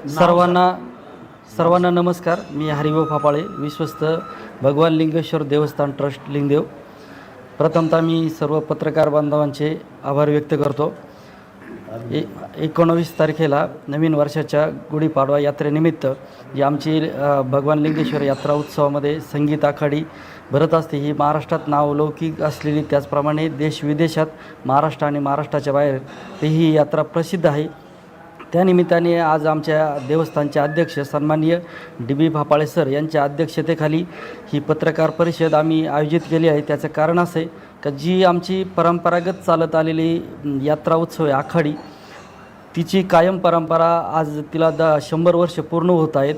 सर्वांना नमस्कार। मी हरिभाऊ फापाळे, विश्वस्त भगवान लिंगेश्वर देवस्थान ट्रस्ट लिंगदेव। प्रथमतः मी सर्व पत्रकार बांधवांचे आभार व्यक्त करतो। 19 तारखेला नवीन वर्षाच्या गुढीपाडवा यात्रेनिमित्त जी आमची भगवान लिंगेश्वर यात्रा उत्सवामध्ये संगीत आखाडी भरत असते। ही महाराष्ट्रात नावलौकिक असलेली, त्याचप्रमाणे देश विदेशात, महाराष्ट्र आणि महाराष्ट्राच्या बाहेर ही यात्रा प्रसिद्ध आहे। त्यानिमित्ताने आज आमच्या देवस्थानचे अध्यक्ष सन्माननीय DB फापाळे सर यांच्या अध्यक्षतेखाली ही पत्रकार परिषद आम्ही आयोजित केली आहे। त्याचं कारण असं आहे का जी आमची परंपरागत चालत आलेली यात्रा उत्सव आहे आखाडी, तिची कायम परंपरा आज तिला 100 वर्ष पूर्ण होत आहेत।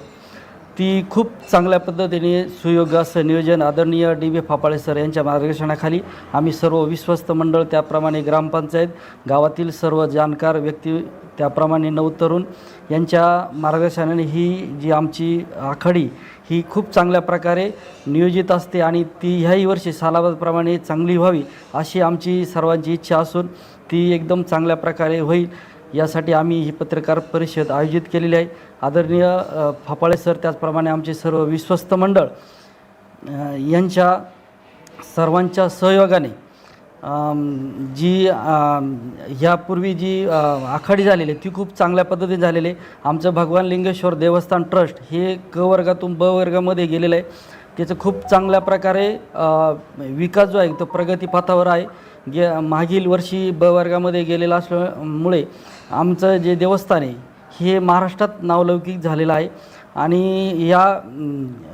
ती खूप चांगल्या पद्धतीने सुयोग्य असं नियोजन आदरणीय DB फापाळे सर यांच्या मार्गदर्शनाखाली आम्ही सर्व विश्वस्त मंडळ, त्याप्रमाणे ग्रामपंचायत, गावातील सर्व जाणकार व्यक्ती, त्याप्रमाणे नवतरुण यांच्या मार्गदर्शनाने ही जी आमची आखाडी ही खूप चांगल्या प्रकारे नियोजित असते आणि ती ह्याही वर्षी सालाबादप्रमाणे चांगली व्हावी अशी आमची सर्वांची इच्छा असून ती एकदम चांगल्या प्रकारे होईल यासाठी आम्ही ही पत्रकार परिषद आयोजित केलेली आहे। आदरणीय फापाळे सर, त्याचप्रमाणे आमचे सर्व विश्वस्त मंडळ यांच्या सर्वांच्या सहयोगाने जी ह्यापूर्वी जी आखाडी झालेली ती खूप चांगल्या पद्धतीने झालेली आहे। आमचं भगवान लिंगेश्वर देवस्थान ट्रस्ट हे क वर्गातून ब वर्गामध्ये गेलेलं आहे। त्याचं खूप चांगल्या प्रकारे विकास जो आहे तो प्रगतीपथावर आहे। मागील वर्षी ब वर्गामध्ये गेलेलं असल्यामुळे आमचं जे देवस्थान आहे हे महाराष्ट्रात नावलौकिक झालेलं आहे आणि या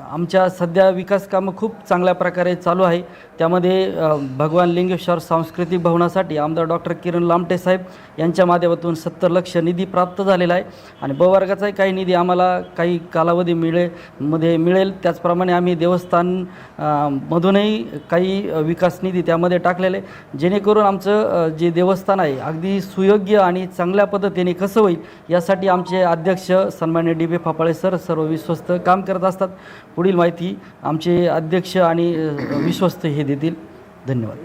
आमच्या सध्या विकास कामं खूप चांगल्या प्रकारे चालू आहे। त्यामध्ये भगवान लिंगेश्वर सांस्कृतिक भवनासाठी आमदार डॉक्टर किरण लामटे साहेब यांच्या माध्यमातून 70 लक्ष निधी प्राप्त झालेला आहे आणि ब वर्गाचाही काही निधी आम्हाला काही कालावधी मिळेल। त्याचप्रमाणे आम्ही देवस्थान मधूनही काही विकास निधी त्यामध्ये टाकलेले, जेणेकरून आमचं जे देवस्थान आहे अगदी सुयोग्य आणि चांगल्या पद्धतीने कसं होईल यासाठी आमचे अध्यक्ष सन्माननीय DB फापाळे सर सर्व विश्वस्त काम करत असतात। पुढील माहिती आमचे अध्यक्ष आणि विश्वस्त हे देतील। धन्यवाद।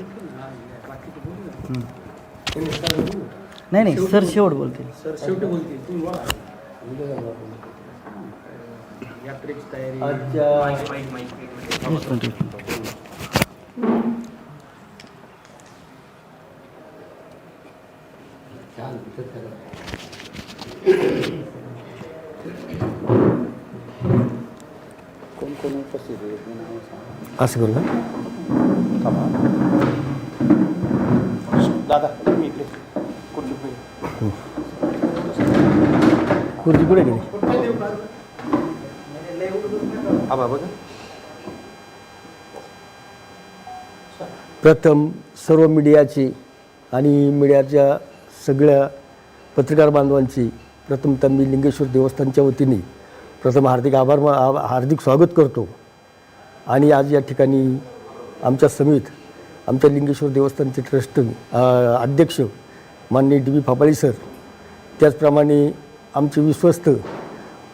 नाही सर शेवट बोलतील। असं करू दादा खुर्ची कुठे गेली? प्रथम सर्व मीडियाची आणि मीडियाच्या सगळ्या पत्रकार बांधवांची प्रथमतः मी लिंगेश्वर देवस्थानच्या वतीने प्रथम हार्दिक स्वागत करतो। आणि आज या ठिकाणी आमच्या समेत आमच्या लिंगेश्वर देवस्थानचे ट्रस्ट अध्यक्ष माननीय DB फापाळे सर, त्याचप्रमाणे आमचे विश्वस्त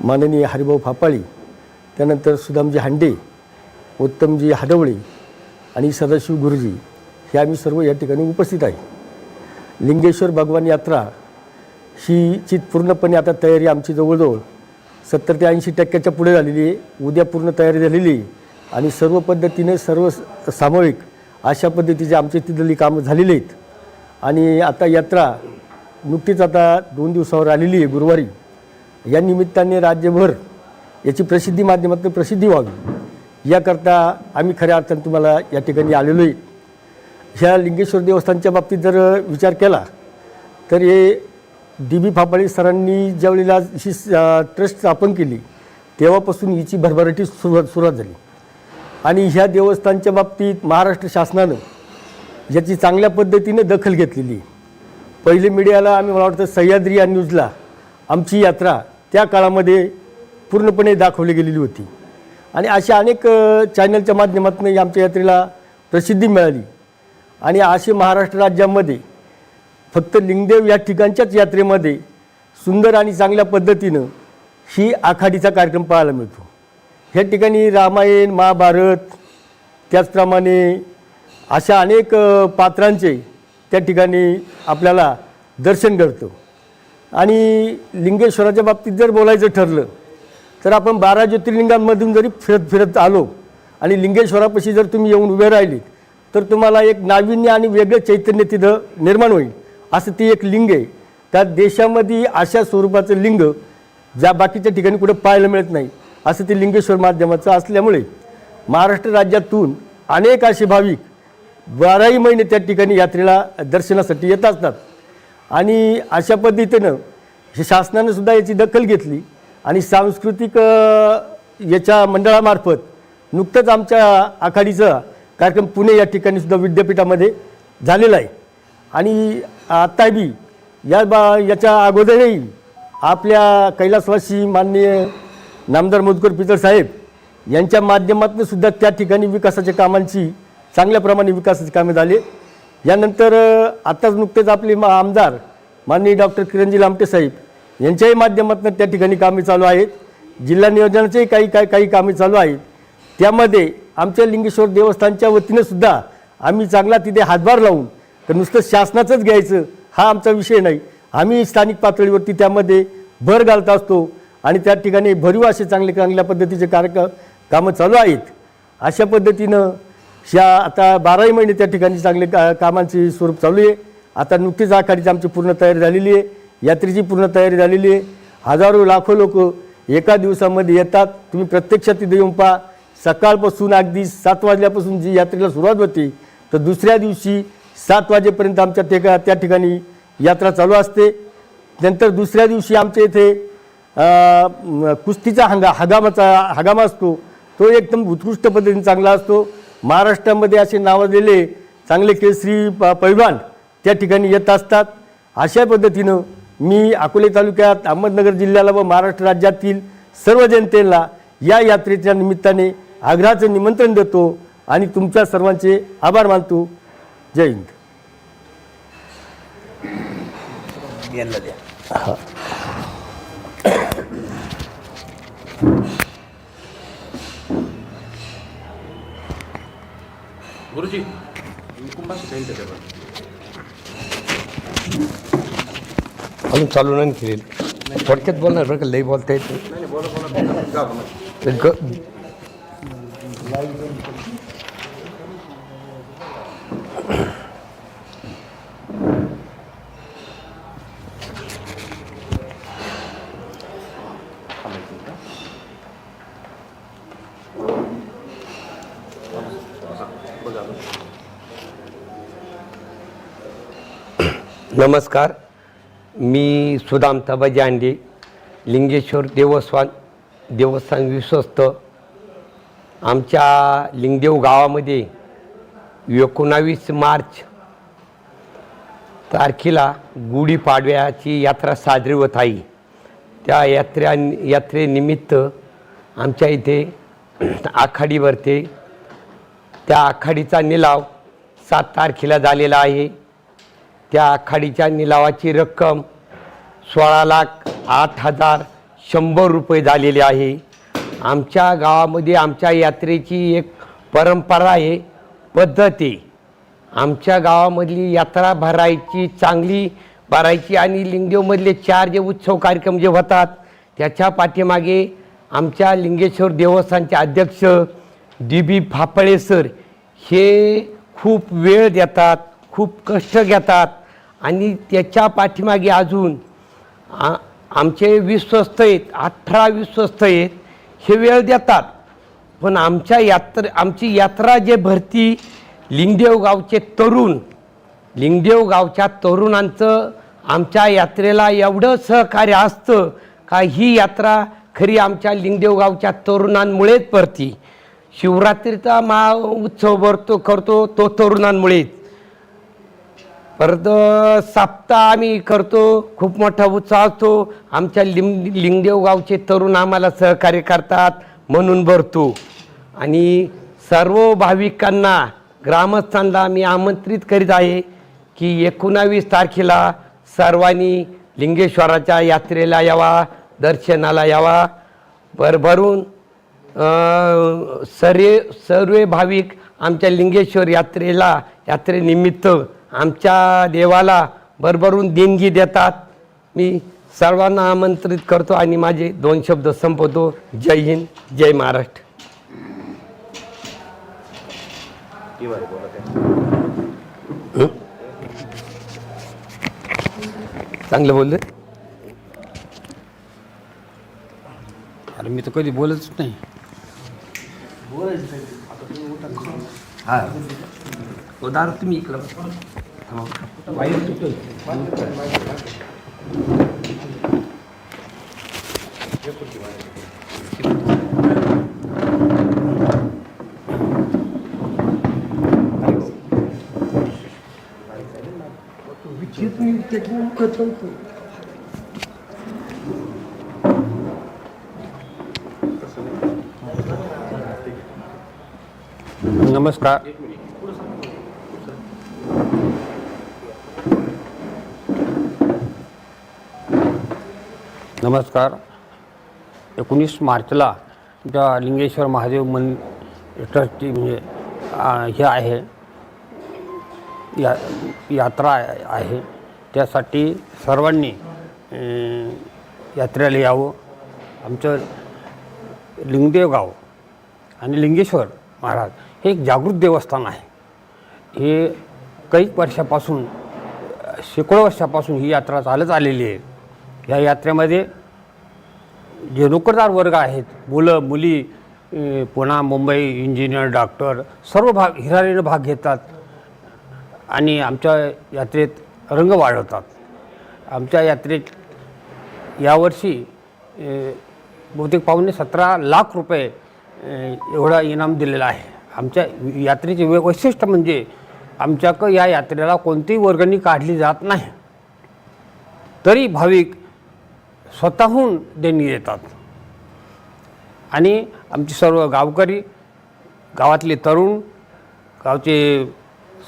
माननीय हरिभाऊ फापाळे, त्यानंतर सुदामजी हांडे, उत्तमजी हाडवळे आणि सदाशिव गुरुजी हे आम्ही सर्व या ठिकाणी उपस्थित आहे। लिंगेश्वर भगवान यात्रा ही पूर्णपणे आता तयारी आमची जवळजवळ 70 ते 80% पुढे झालेली आहे। उद्या पूर्ण तयारी झालेली आहे आणि सर्व पद्धतीने सर्व सामूहिक अशा पद्धतीचे आमची तिथली कामं झालेली आहेत आणि आता यात्रा नुकतीच आता 2 दिवसावर आलेली आहे गुरुवारी। या निमित्ताने राज्यभर याची प्रसिद्धी माध्यमातून प्रसिद्धी व्हावी याकरता आम्ही खऱ्या अर्थाने तुम्हाला या ठिकाणी आलेलो आहे। ह्या लिंगेश्वर देवस्थानच्या बाबतीत जर विचार केला तर हे DB फापाळे सरांनी ज्यावेळेला ही ट्रस्ट स्थापन केली तेव्हापासून हिची भरभराटी सुरुवात झाली आणि ह्या देवस्थानच्या बाबतीत महाराष्ट्र शासनानं याची चांगल्या पद्धतीने दखल घेतलेली। पहिले मीडियाला आम्ही मला वाटतं सह्याद्री या न्यूजला आमची यात्रा त्या काळामध्ये पूर्णपणे दाखवली गेलेली होती आणि अशा अनेक चॅनलच्या माध्यमातून आमच्या यात्रेला प्रसिद्धी मिळाली आणि असे महाराष्ट्र राज्यामध्ये फक्त लिंगदेव या ठिकाणच्याच यात्रेमध्ये सुंदर आणि चांगल्या पद्धतीनं ही आखाडीचा कार्यक्रम पाहायला मिळतो। ह्या ठिकाणी रामायण, महाभारत, त्याचप्रमाणे अशा अनेक पात्रांचे त्या ठिकाणी आपल्याला दर्शन घडतं आणि लिंगेश्वराच्या बाबतीत जर बोलायचं ठरलं तर आपण 12 ज्योतिर्लिंगांमधून जरी फिरत फिरत आलो आणि लिंगेश्वरापाशी जर तुम्ही येऊन उभे राहिली तर तुम्हाला एक नाविन्य आणि वेगळं चैतन्य तिथं निर्माण होईल. असं ती एक लिंग आहे. त्या देशामध्ये अशा स्वरूपाचं लिंग ज्या बाकीच्या ठिकाणी कुठे पाहायला मिळत नाही असं ते लिंगेश्वर माध्यमाचं असल्यामुळे महाराष्ट्र राज्यातून अनेक असे भाविक 12ही महिने त्या ठिकाणी यात्रेला दर्शनासाठी येत असतात. आणि अशा पद्धतीनं हे शासनानं सुद्धा याची दखल घेतली आणि सांस्कृतिक याच्या मंडळामार्फत नुकतंच आमच्या आखाडीचा कार्यक्रम पुणे या ठिकाणी सुद्धा विद्यापीठामध्ये झालेला आहे. आणि आत्ता बी याच्या अगोदरही आपल्या कैलासवासी माननीय नामदार मधुकर पिचड साहेब यांच्या माध्यमातून सुद्धा त्या ठिकाणी विकासाच्या कामांची चांगल्या प्रमाणे विकासाची कामे झाले. यानंतर आत्ताच नुकतेच आपले आमदार माननीय डॉक्टर किरणजी लामटे साहेब यांच्याही माध्यमातून त्या ठिकाणी कामे चालू आहेत. जिल्हा नियोजनाचेही काही कामे चालू आहेत. त्यामध्ये आमच्या लिंगेश्वर देवस्थानच्या वतीनं सुद्धा आम्ही चांगला तिथे हातभार लावून तर नुसतं शासनाचंच घ्यायचं हा आमचा विषय नाही. आम्ही स्थानिक पातळीवरती त्यामध्ये भर घालत असतो आणि त्या ठिकाणी भरीव असे चांगल्या पद्धतीचे कामं चालू आहेत. अशा पद्धतीनं आता 12ही महिने त्या ठिकाणी चांगले कामांचे स्वरूप चालू आहे. आता नुकतीच आखाडीची आमची पूर्ण तयारी झालेली आहे. यात्रेची पूर्ण तयारी झालेली आहे. हजारो लाखो लोक एका दिवसामध्ये येतात. तुम्ही प्रत्यक्षात तिथे येऊन पहा. सकाळपासून अगदी 7 वाजल्यापासून जी यात्रेला सुरुवात होते तर दुसऱ्या दिवशी 7 वाजेपर्यंत आमच्या त्या ठिकाणी यात्रा चालू असते. नंतर दुसऱ्या दिवशी आमच्या इथे कुस्तीचा हंगामा असतो. तो एकदम उत्कृष्ट पद्धतीने चांगला असतो. महाराष्ट्रामध्ये असे नावाजलेले चांगले केसरी पैलवान त्या ठिकाणी येत असतात. अशा पद्धतीनं मी अकोले तालुक्यात अहमदनगर जिल्ह्याला व महाराष्ट्र राज्यातील सर्व जनतेला या यात्रेच्या निमित्ताने आग्रहाचं निमंत्रण देतो आणि तुमच्या सर्वांचे आभार मानतो. जय हिंद. हां गुरुजी अजून चालू नाही केलेली. थोडक्यात बोलणार बरं का, लई बोलता येत नाही. नमस्कार, मी सुदाम तबाजी अंडे, लिंगेश्वर देवस्थान विश्वस्त. आमच्या लिंगदेव गावामध्ये 19 मार्च तारखेला गुढीपाडव्याची यात्रा साजरी होत आहे. त्या यात्रेनिमित्त आमच्या इथे आखाडी भरते. त्या आखाडीचा निलाव 7 तारखेला झालेला आहे. त्या आखाडीच्या निलावाची रक्कम 16,08,100 रुपये झालेली आहे. आमच्या गावामध्ये आमच्या यात्रेची एक परंपरा आहे, पद्धत आहे. आमच्या गावामधली यात्रा चांगली भरायची आणि लिंगदेवमधले 4 जे उत्सव कार्यक्रम जे होतात त्याच्या पाठीमागे आमच्या लिंगेश्वर देवस्थानचे अध्यक्ष DB फाफळे सर हे खूप वेळ देतात, खूप कष्ट घेतात आणि त्याच्या पाठीमागे अजून आमचे विश्वस्त आहेत, 18 विश्वस्त आहेत, हे वेळ देतात. पण आमची यात्रा जे भरती लिंगदेव गावच्या तरुणांचं आमच्या यात्रेला एवढं सहकार्य असतं का ही यात्रा खरी आमच्या लिंगदेव गावच्या तरुणांमुळेच भरती. शिवरात्रीचा उत्सव करतो तो तरुणांमुळेच. परत सप्ताह आम्ही करतो, खूप मोठा उत्साह असतो. आमच्या लिंगदेव गावचे तरुण आम्हाला सहकार्य करतात म्हणून भरतो. आणि सर्व भाविकांना, ग्रामस्थांना मी आमंत्रित करीत आहे की 19 तारखेला सर्वांनी लिंगेश्वराच्या यात्रेला यावा, दर्शनाला यावा. भरभरून सर्व भाविक आमच्या लिंगेश्वर यात्रेनिमित्त आमच्या देवाला भरभरून देणगी देतात. मी सर्वांना आमंत्रित करतो आणि माझे 2 शब्द संपवतो. जय हिंद, जय महाराष्ट्र. चांगलं बोलले. अरे मी तर कधी बोलतच नाही. हां उदाहरण तुम्ही इकडं नमस्कार. नमस्कार. 19 मार्चला ज्या लिंगेश्वर महादेव ट्रस्टची म्हणजे हे आहे यात्रा आहे, त्यासाठी सर्वांनी यात्रेला यावं. आमचं लिंगदेव गाव आणि लिंगेश्वर महाराज हे एक जागृत देवस्थान आहे. हे काही वर्षापासून, शेकडो वर्षापासून ही यात्रा चालत आलेली आहे. या यात्रेमध्ये जे नोकरदार वर्ग आहेत, मुलं मुली, पुणे मुंबई इंजिनियर डॉक्टर सर्व हिरारीनं भाग घेतात आणि आमच्या यात्रेत रंग वाढवतात. आमच्या यात्रेत यावर्षी बहुतेक 17.25 लाख रुपये एवढा इनाम दिलेला आहे. आमच्या यात्रेचे वैशिष्ट्य म्हणजे आमच्याकडं या यात्रेला कोणतीही वर्गणी काढली जात नाही, तरी भाविक स्वतःहून देणी देतात. आणि आमचे सर्व गावकरी, गावातले तरुण, गावचे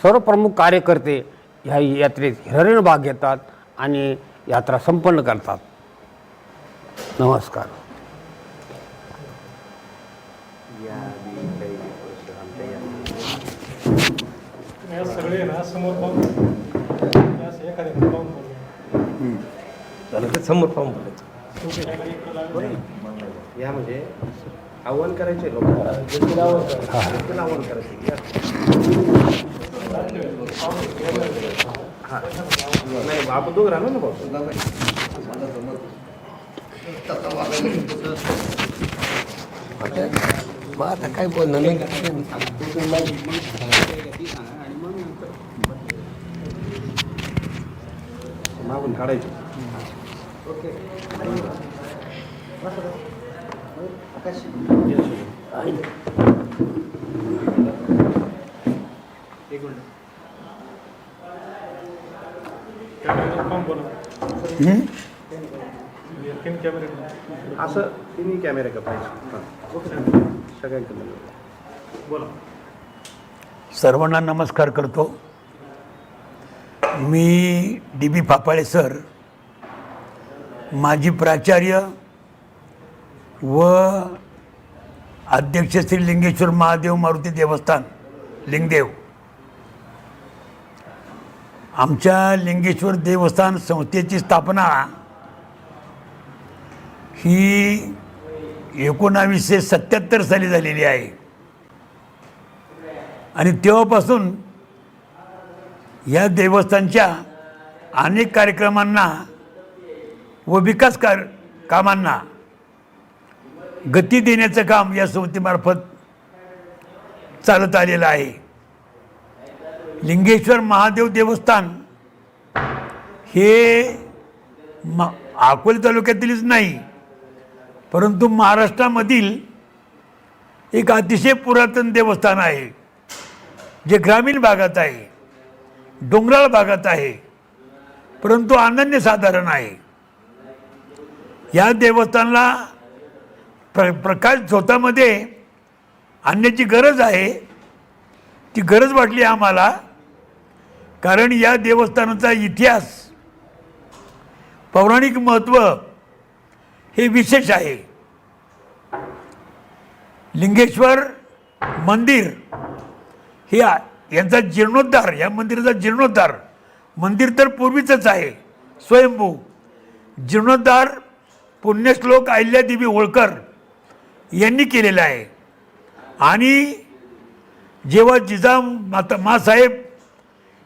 सर्व प्रमुख कार्यकर्ते ह्या यात्रेत हिरारीनं भाग घेतात आणि यात्रा संपन्न करतात. नमस्कार. सगळे ना समोर पाहून एखाद्या पाहून समोर पाहून बोलायचं. या म्हणजे आव्हान करायचे लोकांना, आव्हान करायचे. नाही आपण दोघं राहणार ना भाऊ. आता काय बोलणार नाही. मागून काढायचे. असं तिन्ही कॅमेरे का पाहिजे सगळ्यांकडे. बोला. सर्वांना नमस्कार करतो. मी DB फापाळे सर, माजी प्राचार्य व अध्यक्ष श्री लिंगेश्वर महादेव मारुती देवस्थान लिंगदेव. आमच्या लिंगेश्वर देवस्थान संस्थेची स्थापना ही 1977 साली झालेली आहे आणि तेव्हापासून या देवस्थानच्या अनेक कार्यक्रमांना व विकास कामांना गती देण्याचं काम या संस्थेमार्फत चालत आलेलं आहे. लिंगेश्वर महादेव देवस्थान हे अकोले तालुक्यातीलच नाही, परंतु महाराष्ट्रामधील एक अतिशय पुरातन देवस्थान आहे, जे ग्रामीण भागात आहे, डोंगराळ भागात आहे, परंतु अनन्यसाधारण आहे. या देवस्थानाला प्रकाश झोतामध्ये आणण्याची गरज आहे. ती गरज वाटली आम्हाला, कारण या देवस्थानाचा इतिहास, पौराणिक महत्त्व हे विशेष आहे. लिंगेश्वर मंदिर हे यांचा जीर्णोद्धार, या मंदिराचा जीर्णोद्धार, मंदिर तर पूर्वीचंच आहे स्वयंभू. जीर्णोद्धार पुण्यश्लोक अहिल्यादेवी होळकर यांनी केलेला आहे. आणि जेव्हा मासाहेब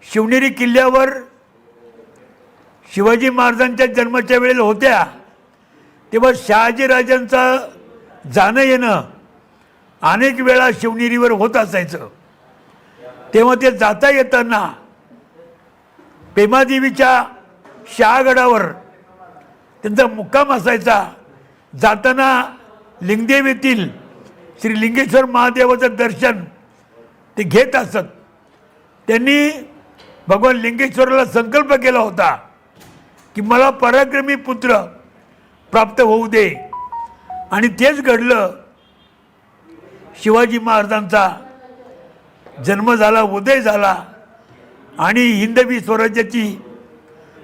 शिवनेरी किल्ल्यावर शिवाजी महाराजांच्या जन्माच्या वेळेला होत्या, तेव्हा शहाजीराजांचा जाणं येणं अनेक वेळा शिवनेरीवर होत असायचं. तेव्हा ते जाता येताना पेमादेवीच्या शहागडावर त्यांचा मुक्काम असायचा. जाताना लिंगदेव येथील श्री लिंगेश्वर महादेवाचं दर्शन ते घेत असत. त्यांनी भगवान लिंगेश्वराला संकल्प केला होता की मला पराक्रमी पुत्र प्राप्त होऊ दे. आणि तेच घडलं. शिवाजी महाराजांचा जन्म झाला, उदय झाला आणि हिंदवी स्वराज्याची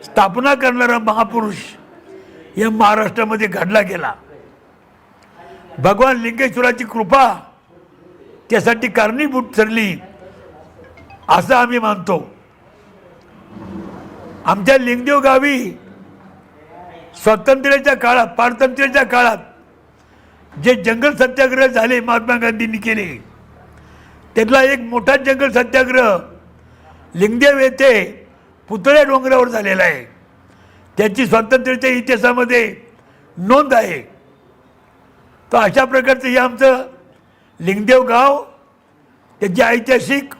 स्थापना करणारा महापुरुष या महाराष्ट्रामध्ये घडला गेला. भगवान लिंगेश्वराची कृपा त्यासाठी कारणीभूत ठरली असं आम्ही मानतो. आमच्या लिंगदेव गावी स्वातंत्र्याच्या काळात, पारतंत्र्याच्या काळात जे जंगल सत्याग्रह झाले महात्मा गांधींनी केले, त्यातला एक मोठा जंगल सत्याग्रह लिंगदेव येथे पुतळ्या डोंगरावर झालेला आहे. त्याची स्वातंत्र्याच्या इतिहासामध्ये नोंद आहे. तर अशा प्रकारचं हे आमचं लिंगदेव गाव, त्याची ऐतिहासिक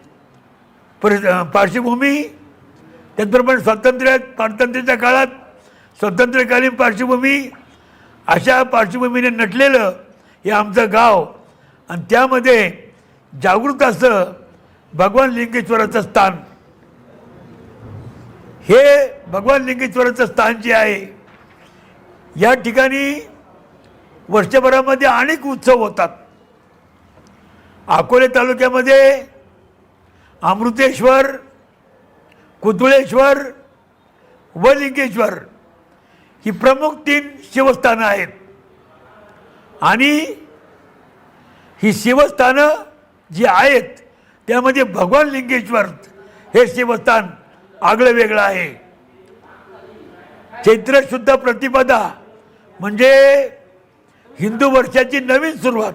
पार्श्वभूमी, त्याचप्रमाणे पारतंत्र्याच्या काळात स्वातंत्र्यकालीन पार्श्वभूमी, अशा पार्श्वभूमीने नटलेलं हे आमचं गाव. आणि त्यामध्ये जागृत असं भगवान लिंगेश्वराचं स्थान. हे भगवान लिंगेश्वराचं स्थान जे आहे, या ठिकाणी वर्षभरामध्ये अनेक उत्सव होतात. अकोले तालुक्यामध्ये अमृतेश्वर, कुतुळेश्वर व लिंगेश्वर ही प्रमुख 3 शिवस्थानं आहेत. आणि ही शिवस्थानं जी आहेत त्यामध्ये भगवान लिंगेश्वर हे शिवस्थान आगळं वेगळं आहे. चैत्र शुद्ध प्रतिपदा म्हणजे हिंदू वर्षाची नवीन सुरुवात,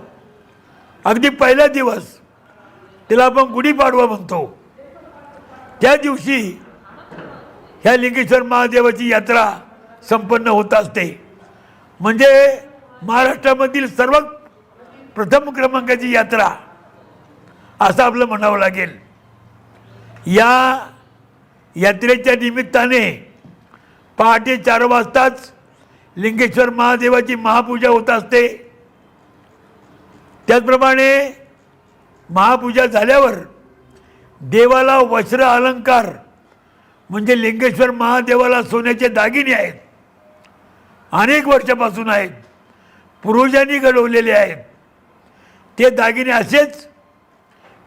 अगदी पहिला दिवस, त्याला आपण गुढीपाडवा म्हणतो. त्या दिवशी ह्या लिंगेश्वर महादेवाची यात्रा संपन्न होत असते. म्हणजे महाराष्ट्रामधील सर्वात प्रथम क्रमांकाची यात्रा असं आपलं म्हणावं लागेल. या यात्रेच्या निमित्ताने पहाटे 4 वाजताच लिंगेश्वर महादेवाची महापूजा होत असते. त्याचप्रमाणे महापूजा झाल्यावर देवाला वस्त्र अलंकार, म्हणजे लिंगेश्वर महादेवाला सोन्याचे दागिने आहेत, अनेक वर्षापासून आहेत, पूर्वजांनी घडवलेले आहेत. ते दागिने असेच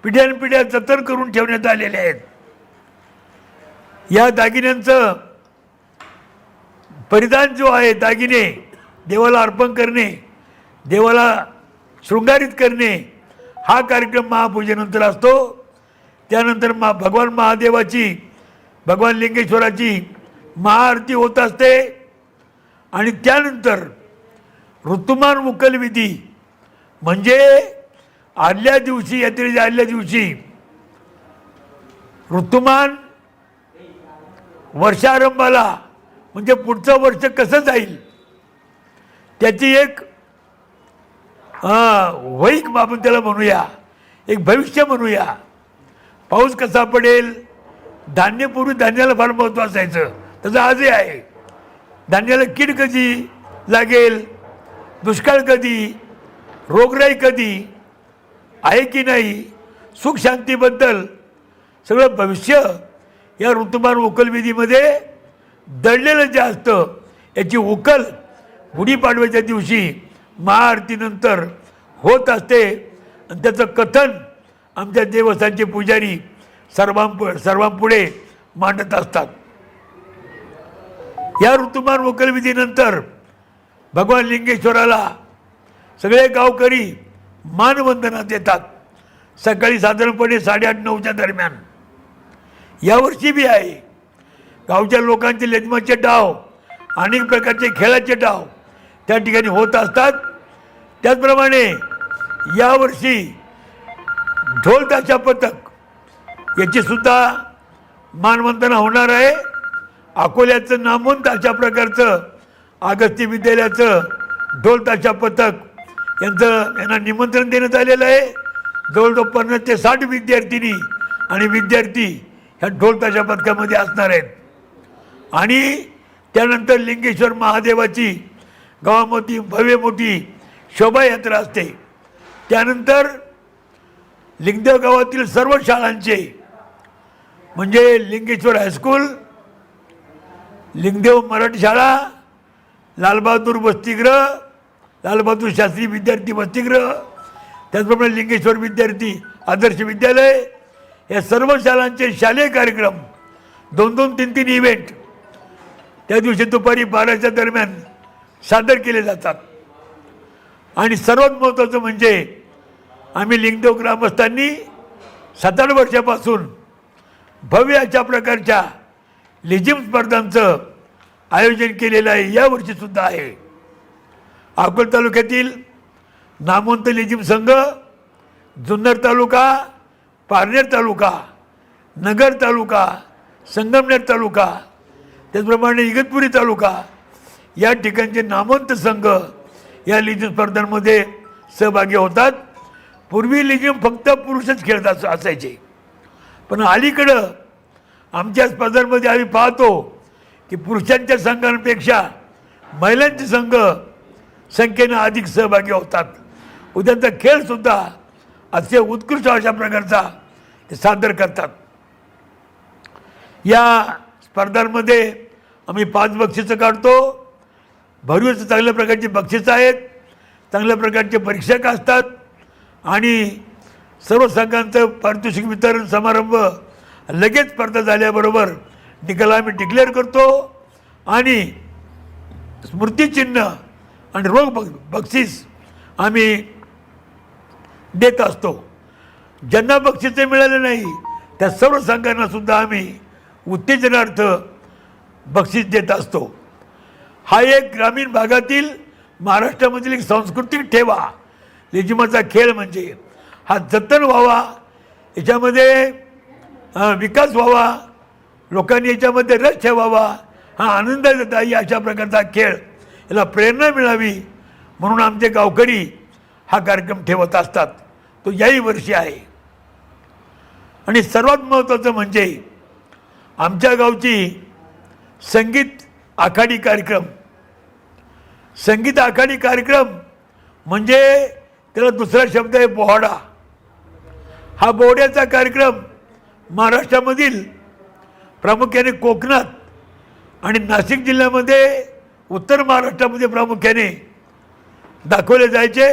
पिढ्यानपिढ्या जतन करून ठेवण्यात आलेले आहेत. या दागिन्यांचं परिधान जो आहे, दागिने देवाला अर्पण करणे, देवाला शृंगारित करणे, हा कार्यक्रम महापूजेनंतर असतो. त्यानंतर भगवान महादेवाची, भगवान लिंगेश्वराची महाआरती होत असते. आणि त्यानंतर ऋतुमान मुकलविधी, म्हणजे आदल्या दिवशी, यात्रेच्या आदल्या दिवशी ऋतुमान वर्षारंभाला, म्हणजे पुढचं वर्ष कसं जाईल त्याची एक वैक आपण त्याला म्हणूया, एक भविष्य म्हणूया. पाऊस कसा पडेल, धान्यपूर्वी धान्याला फार महत्त्व असायचं, तसं आजही आहे. धान्याला कीड कधी लागेल, दुष्काळ कधी, रोगराई कधी आहे की नाही, सुख शांतीबद्दल सगळं भविष्य या ऋतुमान उकलविधीमध्ये दडलेलं जे असतं, याची उकल गुढीपाडव्याच्या दिवशी महाआरतीनंतर होत असते. आणि त्याचं कथन आमच्या देवस्थानचे पुजारी सर्वांपुढे मांडत असतात. या ऋतुमान उकलविधीनंतर भगवान लिंगेश्वराला सगळे गावकरी मानवंदना देतात. सकाळी साधारणपणे 8:30-9च्या दरम्यान. यावर्षी बी आहे. गावच्या लोकांचे लेजमाचे डाव अनेक प्रकारचे खेळाचे डाव त्या ठिकाणी होत असतात. त्याचप्रमाणे यावर्षी ढोल ताशा पथक याची सुद्धा मानवंदना होणार आहे. अकोल्याचं नामवंत अशा प्रकारचं अगस्ती विद्यालयाचं ढोल ताशा पथक यांना निमंत्रण देण्यात आलेलं आहे. जवळजवळ 50 ते 60 विद्यार्थिनी आणि विद्यार्थी ह्या ढोल ताशा पथकामध्ये असणार आहेत. आणि त्यानंतर लिंगेश्वर महादेवाची गावामध्ये भव्य मोठी शोभायात्रा असते. त्यानंतर लिंगदेव गावातील सर्व शाळांचे म्हणजे लिंगेश्वर हायस्कूल, लिंगदेव मराठी शाळा, लालबहादूर वसतिगृह, लालबहादूर शास्त्री विद्यार्थी वसतिगृह, त्याचप्रमाणे लिंगेश्वर विद्यार्थी आदर्श विद्यालय या सर्व शाळांचे शालेय कार्यक्रम 2-2, 3-3 इव्हेंट त्या दिवशी दुपारी 12च्या दरम्यान सादर केले जातात. आणि सर्वात महत्त्वाचं म्हणजे आम्ही लिंगदेव ग्रामस्थांनी 7-8 वर्षापासून भव्य अशा प्रकारच्या लेझिम स्पर्धांचं आयोजन केलेलं आहे. यावर्षीसुद्धा आहे. अकोला तालुक्यातील नामवंत लेझिम संघ, जुन्नर तालुका, पारनेर तालुका, नगर तालुका, संगमनेर तालुका, त्याचप्रमाणे इगतपुरी तालुका या ठिकाणचे नामवंत संघ या लेझिम स्पर्धांमध्ये सहभागी होतात. पूर्वी लेझिम फक्त पुरुषच खेळत असायचे, पण अलीकडं आमच्या स्पर्धांमध्ये आम्ही पाहतो की पुरुषांच्या संघांपेक्षा महिलांचे संघ संख्येनं अधिक सहभागी होतात. उद्याचा खेळसुद्धा अतिशय उत्कृष्ट अशा प्रकारचा ते सादर करतात. या स्पर्धांमध्ये आम्ही 5 बक्षिसं काढतो. भरवीर चांगल्या प्रकारची बक्षिसं आहेत, चांगल्या प्रकारचे परीक्षक असतात आणि सर्व संघांचं पारितोषिक वितरण समारंभ लगेच स्पर्धा झाल्याबरोबर निकाल आम्ही डिक्लेअर करतो आणि स्मृतिचिन्ह आणि रोख बक्षीस आम्ही देत असतो. ज्यांना बक्षिसे मिळाले नाही त्या सर्व संघांना सुद्धा आम्ही उत्तेजनार्थ बक्षीस देत असतो. हा एक ग्रामीण भागातील महाराष्ट्रामधील एक सांस्कृतिक ठेवा लेझिमाचा खेळ म्हणजे हा जतन व्हावा, याच्यामध्ये विकास व्हावा, लोकांनी याच्यामध्ये रस ठेवावा, हा आनंददायी अशा प्रकारचा खेळ याला प्रेरणा मिळावी म्हणून आमचे गावकरी हा कार्यक्रम ठेवत असतात. तो याही वर्षी आहे. आणि सर्वात महत्त्वाचं म्हणजे आमच्या गावची संगीत आखाडी कार्यक्रम. संगीत आखाडी कार्यक्रम म्हणजे त्याला दुसरा शब्द आहे बोहाडा. हा बोहड्याचा कार्यक्रम महाराष्ट्रामधील प्रामुख्याने कोकणात आणि नाशिक जिल्ह्यामध्ये, उत्तर महाराष्ट्रामध्ये प्रामुख्याने दाखवले जायचे.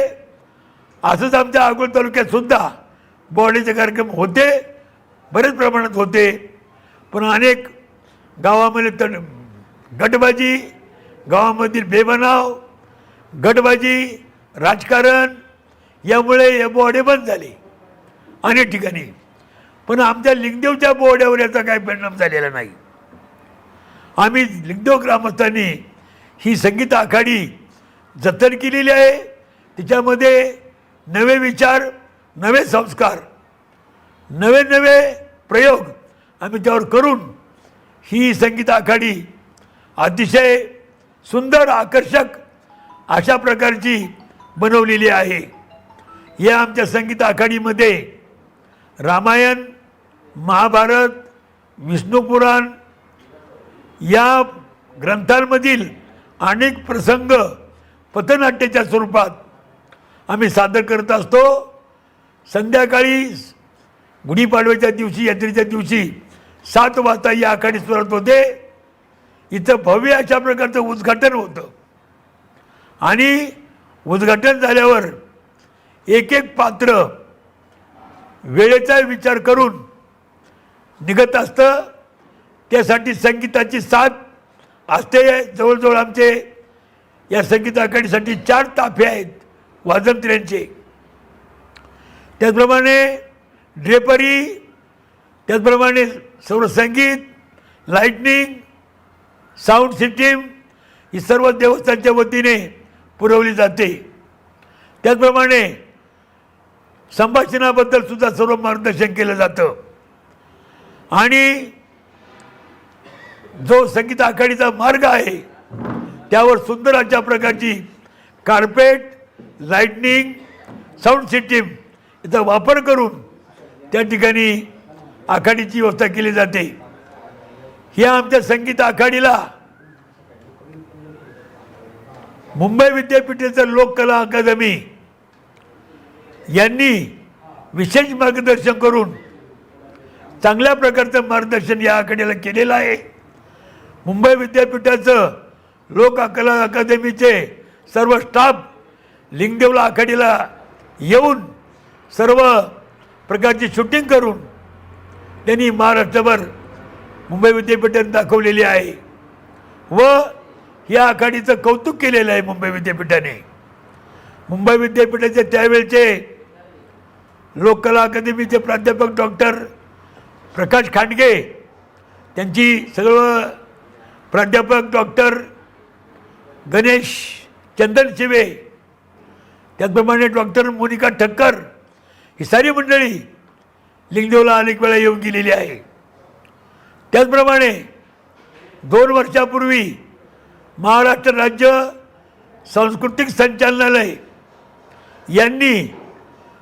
असंच आमच्या अकोला तालुक्यात सुद्धा बोहड्याचे कार्यक्रम होते, बरेच प्रमाणात होते. पण अनेक गावामध्ये गटबाजी, गावामधील बेबनाव, गटबाजी, राजकारण यामुळे हे बोहडे बंद झाले अनेक ठिकाणी. पण आमच्या लिंगदेवच्या बोहड्यावर याचा काही परिणाम झालेला नाही. आम्ही लिंगदेव ग्रामस्थांनी ही संगीत आखाडी जतन केलेली आहे. तिच्यामध्ये नवे विचार, नवे संस्कार, नवे नवे प्रयोग आम्ही त्यावर करून ही संगीत आखाडी अतिशय सुंदर, आकर्षक अशा प्रकारची बनवलेली आहे. या आमच्या संगीत आखाडीमध्ये रामायण, महाभारत, विष्णुपुराण या ग्रंथांमधील अनेक प्रसंग पथनाट्याच्या स्वरूपात आम्ही सादर करत असतो. संध्याकाळी गुढीपाडव्याच्या दिवशी, यात्रेच्या दिवशी 7 वाजता ही आखाडी सुरुवात होते. इथं भव्य अशा प्रकारचं उद्घाटन होतं आणि उद्घाटन झाल्यावर एक एक पात्र वेळेचा विचार करून निघत असतं. त्यासाठी संगीताची साथ असते. जवळजवळ आमचे या संगीत आखाडीसाठी 4 ताफे आहेत वाजंत्र्यांचे. त्याचप्रमाणे ड्रेपरी, त्याचप्रमाणे सर्व संगीत, लाईटनिंग, साऊंड सिस्टीम ही सर्व देवस्थानच्या वतीने पुरवली जाते. त्याचप्रमाणे संभाषणाबद्दल सुद्धा सर्व मार्गदर्शन केलं जातं. आणि जो संगीत आखाडीचा मार्ग आहे त्यावर सुंदर अशा प्रकारची कार्पेट, लाईटनिंग, साऊंड सिस्टीम याचा वापर करून त्या ठिकाणी आखाडीची व्यवस्था केली जाते. ह्या आमच्या संगीत आखाडीला मुंबई विद्यापीठाचं लोककला अकादमी यांनी विशेष मार्गदर्शन करून चांगल्या प्रकारचं मार्गदर्शन या आखाडीला केलेलं आहे. मुंबई विद्यापीठाचं लोककला अकादमीचे सर्व स्टाफ लिंगदेवला आखाडीला येऊन सर्व प्रकारची शूटिंग करून त्यांनी महाराष्ट्रभर मुंबई विद्यापीठात दाखवलेली आहे व या आखाडीचं कौतुक केलेलं आहे मुंबई विद्यापीठाने. मुंबई विद्यापीठाचे त्यावेळचे लोककला अकादमीचे प्राध्यापक डॉक्टर प्रकाश खांडगे, त्यांची सर्व प्राध्यापक डॉक्टर गणेश चंदन शिवे, त्याचप्रमाणे डॉक्टर मोनिका ठक्कर, ही सारी मंडळी लिंगदेवला अनेक वेळा येऊन गेलेली आहे. त्याचप्रमाणे 2 वर्षापूर्वी महाराष्ट्र राज्य सांस्कृतिक संचालनालय यांनी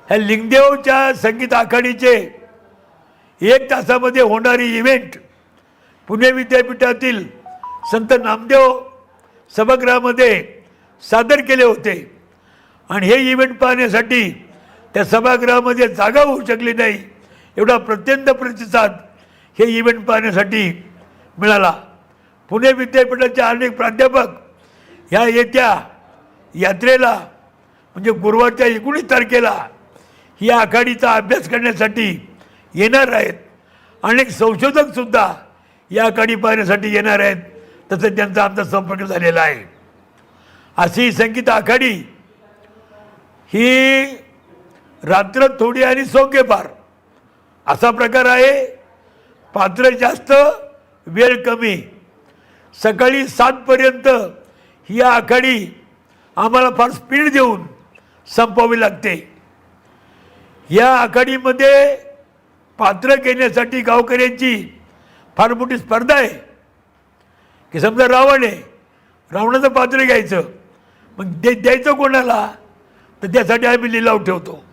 ह्या लिंगदेवच्या संगीत आखाडीचे 1 तासामध्ये होणारी इव्हेंट पुणे विद्यापीठातील संत नामदेव सभागृहामध्ये सादर केले होते. आणि हे इव्हेंट पाहण्यासाठी त्या सभागृहामध्ये जागा होऊ शकली नाही, एवढा प्रचंड प्रतिसाद हे इव्हेंट पाहण्यासाठी मिळाला. पुणे विद्यापीठाचे अनेक प्राध्यापक ह्या येत्या यात्रेला म्हणजे गुरुवारच्या 19 तारखेला ही आखाडीचा अभ्यास करण्यासाठी येणार आहेत. अनेक संशोधकसुद्धा या आखाडी पाहण्यासाठी येणार आहेत. तसं त्यांचा आमचा संपर्क झालेला आहे. अशी संगीत आखाडी ही रात्र थोडी आणि सोंगे पार असा प्रकार आहे. पात्र जास्त, वेळ कमी. सकाळी 7 पर्यंत ही आखाडी आम्हाला फार स्पीड देऊन संपवावी लागते. या आखाडीमध्ये पात्र घेण्यासाठी गावकऱ्यांची फार मोठी स्पर्धा आहे की समजा रावण आहे, रावणाचं पात्र घ्यायचं, मग ते द्यायचं कोणाला, तर त्यासाठी आम्ही लिलाव ठेवतो.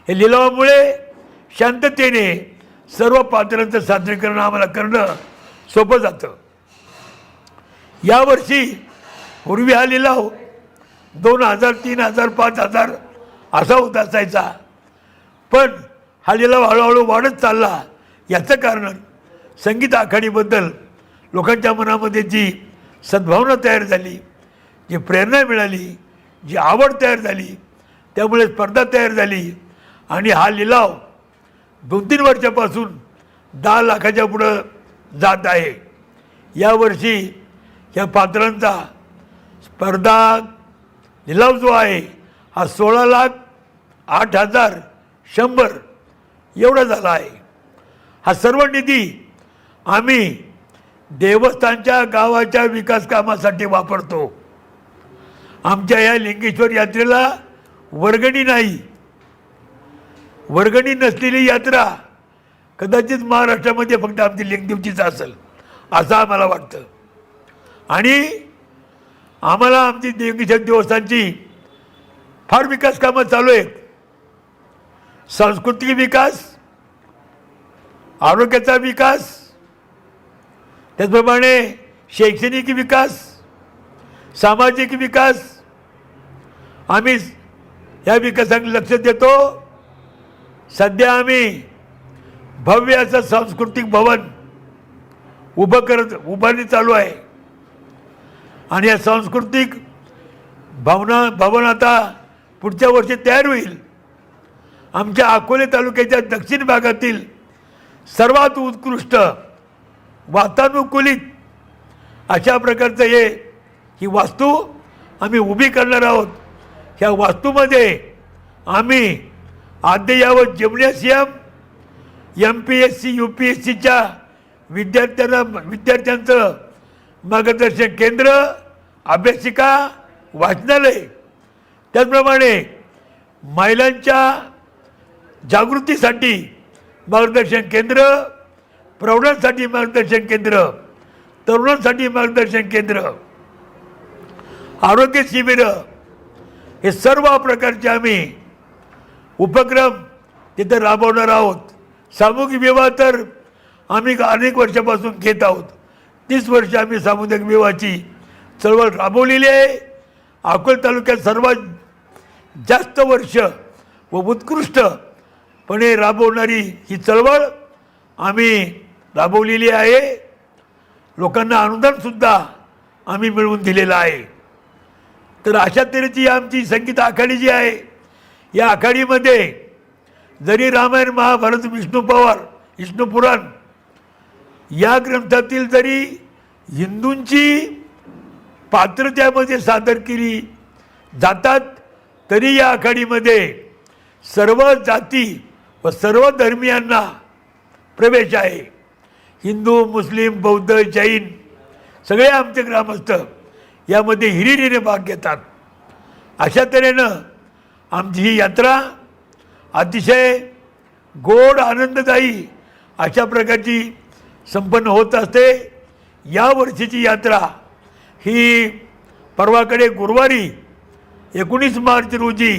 हे लिलावामुळे शांततेने सर्व पात्रांचं सादरीकरण आम्हाला करणं सोपं जातं. यावर्षी पूर्वी हा लिलाव 2000, 3000, 5000 असा होत असायचा, पण हा लिलाव हळूहळू वाढत चालला. याचं कारण संगीत आखाडीबद्दल लोकांच्या मनामध्ये जी सद्भावना तयार झाली, जी प्रेरणा मिळाली, जी आवड तयार झाली, त्यामुळे स्पर्धा तयार झाली. आणि हा लिलाव 2-3 वर्षापासून 10 लाखाच्या पुढं जात आहे. यावर्षी या पात्रांचा स्पर्धा लिलाव जो आहे हा 16,08,100 एवढा झाला आहे. हा सर्व निधी आम्ही देवस्थानच्या गावाच्या विकास कामासाठी वापरतो. आमच्या या लिंगेश्वर यात्रेला वर्गणी नाही. वर्गणी नसलेली यात्रा कदाचित महाराष्ट्रामध्ये फक्त आमची लिंगदेवचीच असेल असं आम्हाला वाटतं. आणि आम्हाला आमची लिंगेश्वर देवस्थानची फार विकास कामं चालू आहेत. सांस्कृतिक विकास, आरोग्याचा विकास, त्याचप्रमाणे शैक्षणिक विकास, सामाजिक विकास, आम्ही या विकासाकडे लक्ष देतो. सध्या आम्ही भव्य असं सांस्कृतिक भवन उभारणी चालू आहे. आणि या सांस्कृतिक भवन आता पुढच्या वर्षी तयार होईल. आमच्या अकोले तालुक्याच्या दक्षिण भागातील सर्वात उत्कृष्ट वातानुकूलित अशा प्रकारचं ही वास्तू आम्ही उभी करणार आहोत. ह्या वास्तूमध्ये आम्ही अद्ययावत जिम्नॅशियम, MPSC UPSCच्या विद्यार्थ्यांचं मार्गदर्शन केंद्र अभ्यासिका, वाचनालय, त्याचप्रमाणे महिलांच्या जागृतीसाठी मार्गदर्शन केंद्र, प्रौढांसाठी मार्गदर्शन केंद्र, तरुणांसाठी मार्गदर्शन केंद्र, आरोग्य शिबिरं, हे सर्व प्रकारचे आम्ही उपक्रम तिथं राबवणार आहोत. सामूहिक विवाह तर आम्ही अनेक वर्षापासून घेत आहोत. 30 वर्ष आम्ही सामुदायिक विवाहाची चळवळ राबवलेली आहे. अकोला तालुक्यात सर्वात जास्त वर्ष व उत्कृष्टपणे राबवणारी ही चळवळ आम्ही राबवलेली आहे. लोकांना अनुदानसुद्धा आम्ही मिळवून दिलेलं आहे. तर अशा तऱ्हेची आमची संगीत आखाडी जी आहे, या आखाडीमध्ये जरी रामायण, महाभारत, विष्णू पवार, विष्णू पुराण या ग्रंथातील जरी हिंदूंची पात्र त्यामध्ये सादर केली जातात, तरी या आखाडीमध्ये सर्व जाती व सर्व धर्मियांना प्रवेश आहे. हिंदू, मुस्लिम, बौद्ध, जैन सगळे आमचे ग्रामस्थ यामध्ये हिरिरीने भाग घेतात. अशा तऱ्हेनं आमची ही यात्रा अतिशय गोड, आनंददायी अशा प्रकारची संपन्न होत असते. या वर्षीची यात्रा ही परवाकडे गुरुवारी 19 मार्च रोजी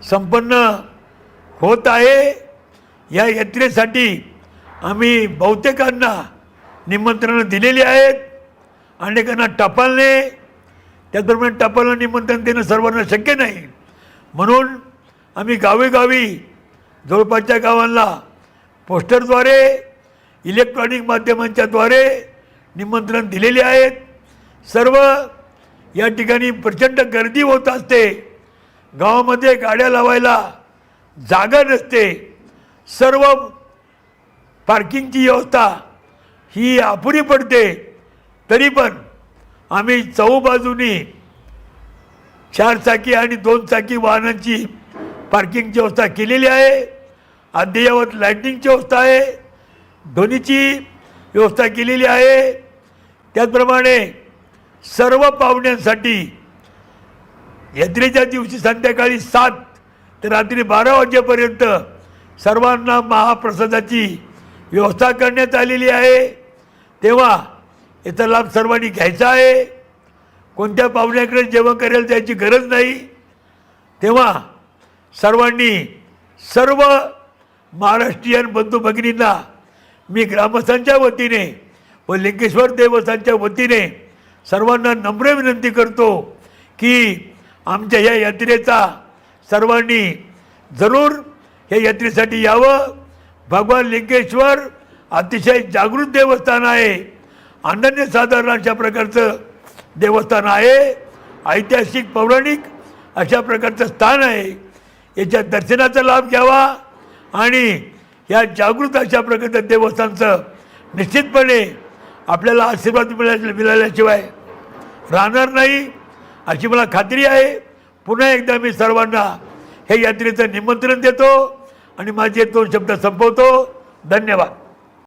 संपन्न होत आहे. या यात्रेसाठी आम्ही बहुतेकांना निमंत्रणं दिलेली आहेत. अनेकांना टपालने, त्याचप्रमाणे टपालला निमंत्रण देणं सर्वांना शक्य नाही, म्हणून आम्ही गावीगावी जवळपासच्या गावांना पोस्टरद्वारे, इलेक्ट्रॉनिक माध्यमांच्याद्वारे निमंत्रण दिलेले आहेत. सर्व या ठिकाणी प्रचंड गर्दी होत असते. गावामध्ये गाड्या लावायला जागा नसते. सर्व पार्किंगची व्यवस्था ही अपुरी पडते. तरी पण आम्ही चहूबाजूनी 4 चाकी आणि 2 चाकी वाहनांची पार्किंगची व्यवस्था केलेली आहे. अद्ययावत लाईटिंगची व्यवस्था आहे. ध्वनीची व्यवस्था केलेली आहे. त्याचप्रमाणे सर्व पाहुण्यांसाठी यात्रेच्या दिवशी संध्याकाळी 7 ते रात्री 12 वाजेपर्यंत सर्वांना महाप्रसादाची व्यवस्था करण्यात आलेली आहे. तेव्हा याचा लाभ सर्वांनी घ्यायचा आहे. कोणत्या पाहुण्याकडे जेवण करायला जायची गरज नाही. तेव्हा सर्वांनी, सर्व महाराष्ट्रीयन बंधू भगिनींना मी ग्रामस्थांच्या वतीने व लिंगेश्वर देवस्थानच्या वतीने सर्वांना नम्र विनंती करतो की आमच्या या यात्रेचा सर्वांनी जरूर या यात्रेसाठी यावं. भगवान लिंगेश्वर अतिशय जागृत देवस्थान आहे. अनन्यसाधारण अशा प्रकारचं देवस्थान आहे. ऐतिहासिक, पौराणिक अशा प्रकारचं स्थान आहे. याच्या दर्शनाचा लाभ घ्यावा आणि या जागृत अशा प्रकारचं देवस्थानचं निश्चितपणे आपल्याला आशीर्वाद मिळाल्याशिवाय राहणार नाही अशी मला खात्री आहे. पुन्हा एकदा मी सर्वांना हे यात्रेचं निमंत्रण देतो आणि माझे 2 शब्द संपवतो. धन्यवाद.